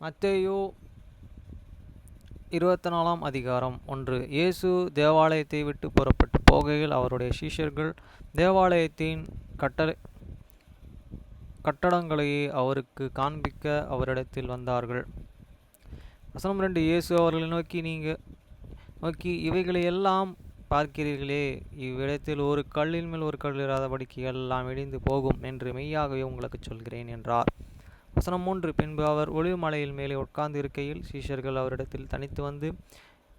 மத்தேயு 24 அதிகாரம் 1. இயேசு தேவாலயத்தை விட்டு புறப்பட்டு போகையில் அவருடைய சீஷர்கள் தேவாலயத்தின் கட்டடங்களையே அவருக்கு காண்பிக்க அவரிடத்தில் வந்தார்கள். வசனம் 2. இயேசு அவர்களை நோக்கி இவைகளை எல்லாம் பார்க்கிறீர்களே, இவ்விடத்தில் ஒரு கல்லின் மேல் ஒரு கல் இராதபடிக்கு எல்லாம் இடிந்து போகும் என்று மெய்யாகவே உங்களுக்கு சொல்கிறேன் என்றார். வசனம் 3. பின்பு அவர் ஒலிவ மலையில் மேலே உட்கார்ந்து இருக்கையில் சீஷர்கள் அவரிடத்தில் தனித்து வந்து,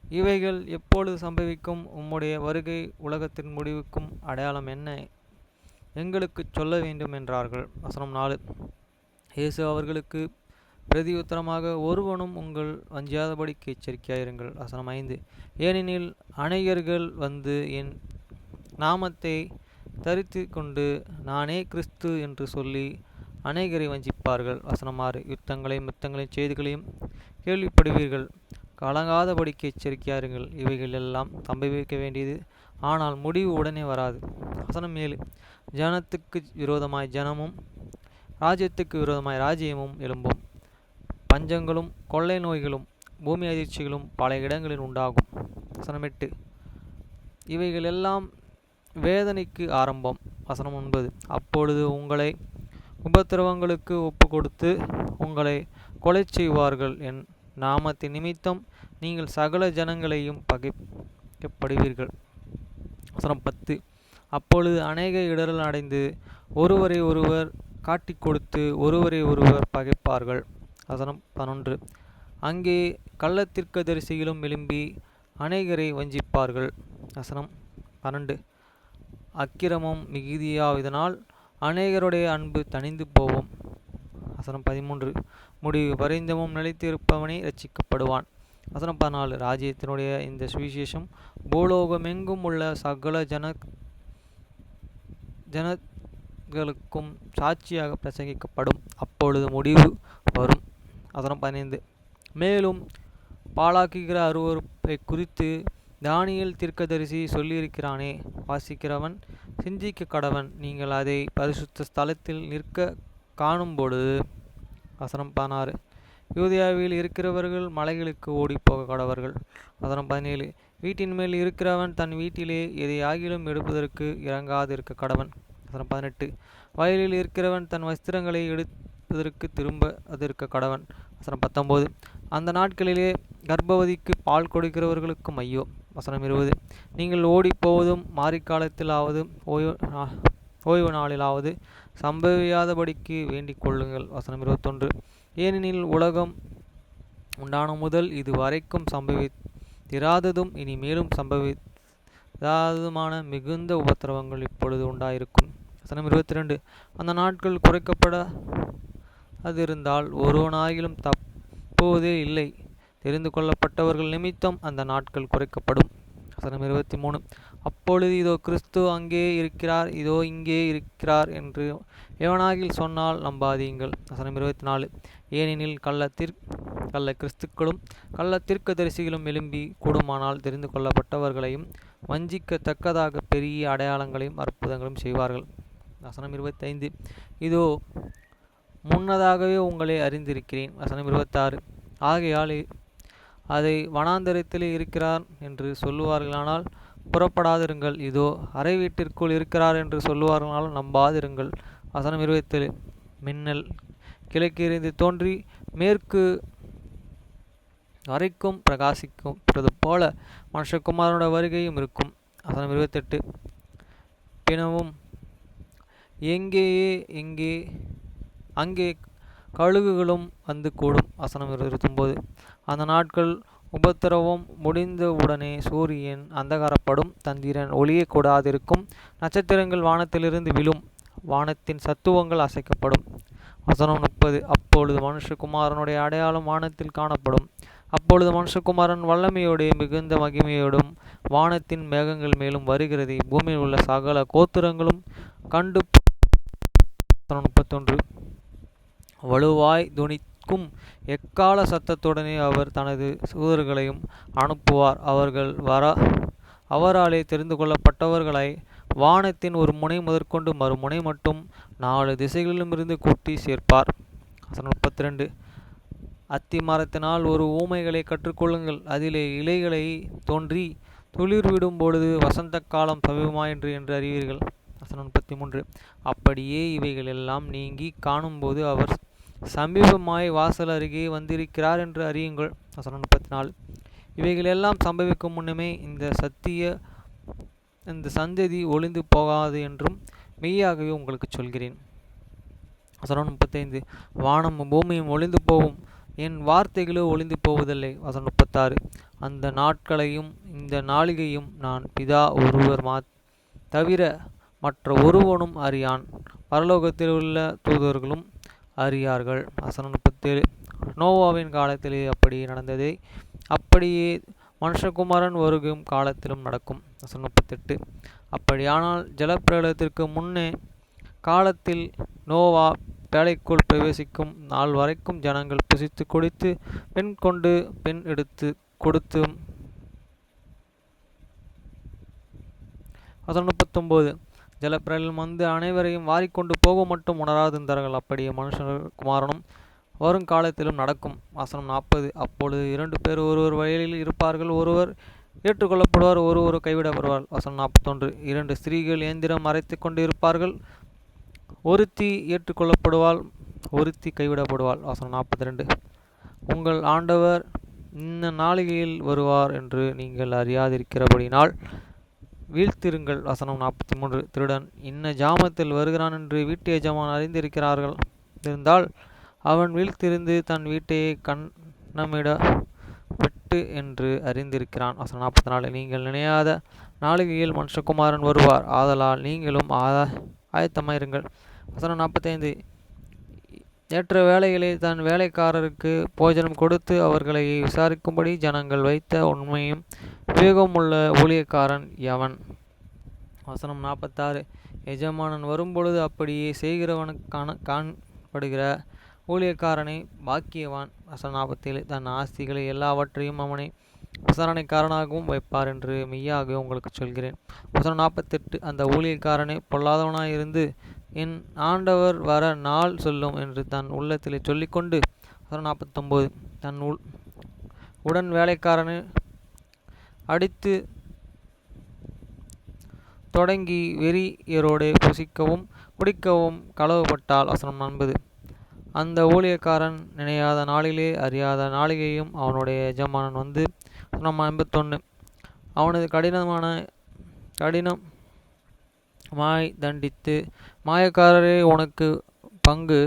இவைகள் எப்பொழுது சம்பவிக்கும்? உம்முடைய வருகை உலகத்தின் முடிவுக்கும் அடையாளம் என்ன? எங்களுக்கு சொல்ல வேண்டும் என்றார்கள். வசனம் 4. இயேசு அவர்களுக்கு பிரதியுத்தரமாக, ஒருவனும் உங்கள் வஞ்சியாதபடிக்கு எச்சரிக்கையாயிருங்கள். வசனம் 5. ஏனெனில் அநேகர்கள் வந்து என் நாமத்தை தரித்து கொண்டு நானே கிறிஸ்து என்று சொல்லி அநேகரை வஞ்சிப்பார்கள். வசனம் 6. யுத்தங்களையும் யுத்தங்களின் செய்திகளையும் கேள்விப்படுவீர்கள். கலங்காதபடிக்கு எச்சரிக்கையாருங்கள். இவைகள் எல்லாம் சம்பவிக்க வேண்டியது, ஆனால் முடிவு உடனே வராது. வசனம் 7. ஜனத்துக்கு விரோதமாய் ஜனமும் ராஜ்யத்துக்கு விரோதமாய் ராஜ்யமும் எழும்பும். பஞ்சங்களும் கொள்ளை நோய்களும் பூமி அதிர்ச்சிகளும் பல இடங்களில் உண்டாகும். வசனம் 8. இவைகள் எல்லாம் வேதனைக்கு ஆரம்பம். வசனம் 9. அப்பொழுது உங்களை உபத்திரவங்களுக்கு ஒப்பு கொடுத்து உங்களை கொலை செய்வார்கள். என் நாமத்தின் நிமித்தம் நீங்கள் சகல ஜனங்களையும் பகைக்கப்படுவீர்கள். வசனம் 10. அப்பொழுது அநேக இடரல் அடைந்து ஒருவரை ஒருவர் காட்டிக் கொடுத்து ஒருவரை ஒருவர் பகைப்பார்கள். வசனம் 11. அங்கே கள்ளத்தீர்க்கதரிசிகளும் எழும்பி அநேகரை வஞ்சிப்பார்கள். வசனம் 12. அக்கிரமம் மிகுதியாவதனால் அநேகருடைய அன்பு தணிந்து போகும். வசனம் 13. முடிவு பரிந்தமும் நிலைத்து இருப்பவனே இரட்சிக்கப்படுவான். வசனம் 14. ராஜ்யத்தினுடைய இந்த சுவிசேஷம் பூலோகமெங்கும் உள்ள சகல ஜனங்களுக்கும் சாட்சியாக பிரசங்கிக்கப்படும். அப்பொழுது முடிவு வரும். வசனம் 15. மேலும் பாழாக்குகிற அருவருப்பை குறித்து தானியேல் தீர்க்கதரிசி சொல்லியிருக்கிறானே, வாசிக்கிறவன் சிந்திக்க கடவன். நீங்கள் அதை பரிசுத்த ஸ்தலத்தில் நிற்க காணும்பொழுது. வசனம் 16. யூதேயாவில் இருக்கிறவர்கள் மலைகளுக்கு ஓடிப்போக கடவர்கள். வசனம் 17. வீட்டின் மேல் இருக்கிறவன் தன் வீட்டிலே எதையாகிலும் எடுப்பதற்கு இறங்காதிருக்க கடவன். வசனம் 18. வயலில் இருக்கிறவன் தன் வஸ்திரங்களை எடுப்பதற்கு திரும்பாதிருக்க கடவன். வசனம் 19. அந்த நாட்களிலே கர்ப்பவதிக்கு பால் கொடுக்கிறவர்களுக்கும் ஐயோ. வசனம் 20. நீங்கள் ஓடிப்போவதும் மாரிக்காலத்திலாவது ஓய்வு நாளிலாவது சம்பவியாதபடிக்கு வேண்டிக் கொள்ளுங்கள். வசனம் 21. ஏனெனில் உலகம் உண்டான முதல் இது வரைக்கும் சம்பவித்திராததும் இனி மேலும் சம்பவித்தாததுமான மிகுந்த உபத்திரவங்கள் இப்பொழுது உண்டாயிருக்கும். வசனம் 22. அந்த நாட்கள் குறைக்கப்படாதிருந்தால் ஒருவனாகிலும் தப்புவதே இல்லை. தெரிந்து கொள்ளப்பட்டவர்கள் நிமித்தம் அந்த நாட்கள் குறைக்கப்படும். வசனம் 23. அப்பொழுது இதோ கிறிஸ்து அங்கே இருக்கிறார், இதோ இங்கே இருக்கிறார் என்று எவனாகில் சொன்னால் நம்பாதீங்கள். வசனம் 24. ஏனெனில் கள்ள கிறிஸ்துக்களும் கள்ள தீர்க்கதரிசிகளும் எழும்பி கூடுமானால் தெரிந்து கொள்ளப்பட்டவர்களையும் வஞ்சிக்கத்தக்கதாக பெரிய அடையாளங்களையும் அற்புதங்களையும் செய்வார்கள். வசனம் 25. இதோ முன்னதாகவே உங்களை அறிந்திருக்கிறேன். வசனம் 26. ஆகையால் அதை வனாந்தரத்திலே இருக்கிறார் என்று சொல்லுவார்களானால் புறப்படாதிருங்கள். இதோ அறை வீட்டிற்குள் இருக்கிறார் என்று சொல்லுவார்களானால் நம்பாதிருங்கள். வசனம் 27. மின்னல் கிழக்கிலிருந்து தோன்றி மேற்கு வரைக்கும் பிரகாசிக்கிறது போல மனுஷகுமாரனோட வருகையும் இருக்கும். வசனம் 28. பினவும் அங்கே கழுகுகளும் வந்து கூடும். வசனம் 29. அந்த நாட்கள் உபத்திரவம் முடிந்தவுடனே சூரியன் அந்தகாரப்படும், சந்திரன் ஒளியக்கூடாதிருக்கும், நட்சத்திரங்கள் வானத்திலிருந்து விழும், வானத்தின் சத்துவங்கள் அசைக்கப்படும். வசனம் 30. அப்பொழுது மனுஷகுமாரனுடைய அடையாளம் வானத்தில் காணப்படும். அப்பொழுது மனுஷகுமாரன் வல்லமையோடைய மிகுந்த மகிமையோடும் வானத்தின் மேகங்கள் மேலும் வருகிறதை பூமியில் உள்ள சகல கோத்திரங்களும் கண்டு. 31. வலுவாய் துணிக்கும் எக்கால சத்தத்துடனே அவர் தனது தூதர்களையும் அனுப்புவார். அவர்கள் அவராலே தெரிந்து கொள்ளப்பட்டவர்களை வானத்தின் ஒரு முனை முதற்கொண்டு மறுமுனை மட்டும் 4 திசைகளிலும் இருந்து கூட்டி சேர்ப்பார். 32. அத்தி மரத்தினால் ஒரு ஊமைகளை கற்றுக்கொள்ளுங்கள். அதிலே இலைகளை தோன்றி துளிர்விடும் பொழுது வசந்த காலம் சமீபமாயிற்று என்று அறிவீர்கள். வசனம் 33. அப்படியே இவைகள் எல்லாம் நீங்கி காணும்போது அவர் சமீபமாய் வாசல் அருகே வந்திருக்கிறார் என்று அறியுங்கள். வசனம் 34. இவைகள் எல்லாம் சம்பவிக்கும் முன்னமே இந்த சந்ததி ஒளிந்து போகாது என்றும் மெய்யாகவே உங்களுக்கு சொல்கிறேன். வசனம் 35. வானமும் பூமியும் ஒளிந்து போகும், என் வார்த்தைகளோ ஒளிந்து போவதில்லை. வசனம் 36. அந்த நாட்களையும் இந்த நாளிகையும் நான் பிதா ஒருவர் தவிர மற்ற ஒருவனும் அறியான், பரலோகத்தில் உள்ள தூதர்களும் அறியார்கள். வசனம் 37. நோவாவின் காலத்திலே அப்படி நடந்ததே அப்படியே மனுஷகுமாரன் வருகும் காலத்திலும் நடக்கும். வசனம் 38. அப்படியானால் ஜலப்பிரளயத்திற்கு முன்னே காலத்தில் நோவா பேழைக்குள் பிரவேசிக்கும் நாள் வரைக்கும் ஜனங்கள் புசித்து குடித்து பெண் கொண்டு பெண் எடுத்து கொடுத்தும். வசனம் 39. ஜலப்பிரளயம் வந்து அனைவரையும் வாரிக்கொண்டு போக மட்டும் உணராதிருந்தார்கள். அப்படியே மனுஷகுமாரனும் வருங்காலத்திலும் நடக்கும். வசனம் 40. அப்பொழுது 2 பேர் ஒருவர் வழியில் இருப்பார்கள், ஒருவர் ஏற்றுக்கொள்ளப்படுவார், ஒருவர் கைவிடப்படுவார். வசனம் 41. 2 ஸ்திரீகள் இயந்திரம் அரைத்து கொண்டு இருப்பார்கள், ஒருத்தி ஏற்றுக்கொள்ளப்படுவாள், ஒருத்தி கைவிடப்படுவாள். வசனம் 42. உங்கள் ஆண்டவர் இந்த நாளிகையில் வருவார் என்று நீங்கள் அறியாதிருக்கிறபடினால் வீழ்த்திருங்கள். வசனம் 43. திருடன் இன்ன ஜாமத்தில் வருகிறான் என்று வீட்டு எஜமான் அறிந்திருக்கிறார்கள் இருந்தால் அவன் வீழ்த்திருந்து தன் வீட்டையே கண்ணமிட விட்டு என்று அறிந்திருக்கிறான். வசனம் 44. நீங்கள் நினையாத நாளிகையில் மனுஷகுமாரன் வருவார், ஆதலால் நீங்களும் ஆயத்தமாயிருங்கள். வசனம் 45. ஏற்ற வேளையிலே தன் வேலைக்காரருக்கு போஜனம் கொடுத்து அவர்களை விசாரிக்கும்படி ஜனங்கள் வைத்த உண்மையும் விவேகமுள்ள ஊழியக்காரன் எவன்? வசனம் 46. எஜமானன் வரும்பொழுது அப்படியே செய்கிறவனுக்கான காணப்படுகிற ஊழியக்காரனை பாக்கியவான். வசனம் 47. தன் ஆஸ்திகளை எல்லாவற்றையும் அவனை விசாரணைக்காரனாகவும் வைப்பார் என்று மெய்யாக உங்களுக்கு சொல்கிறேன். வசனம் 48. அந்த ஊழியக்காரனை பொல்லாதவனாயிருந்து என் ஆண்டவர் வர நாள் சொல்லும் என்று தன் உள்ளத்திலே சொல்லிக்கொண்டு. வசனம் 49. தன் உடன் வேலைக்காரனை அடித்து தொடங்கி வெறியரோடு புசிக்கவும் குடிக்கவும் களவுபட்டால். வசனம் 50. அந்த ஊழியக்காரன் நினையாத நாளிலே அறியாத நாளிகையும் அவனுடைய எஜமானன் வந்து. வசனம் 51. அவனது கடினமாய் தண்டித்து, மாயக்காரரே உனக்கு பங்கு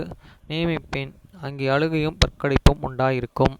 நியமிப்பேன், அங்கே அழுகையும் பற்கடிப்பும் உண்டாயிருக்கும்.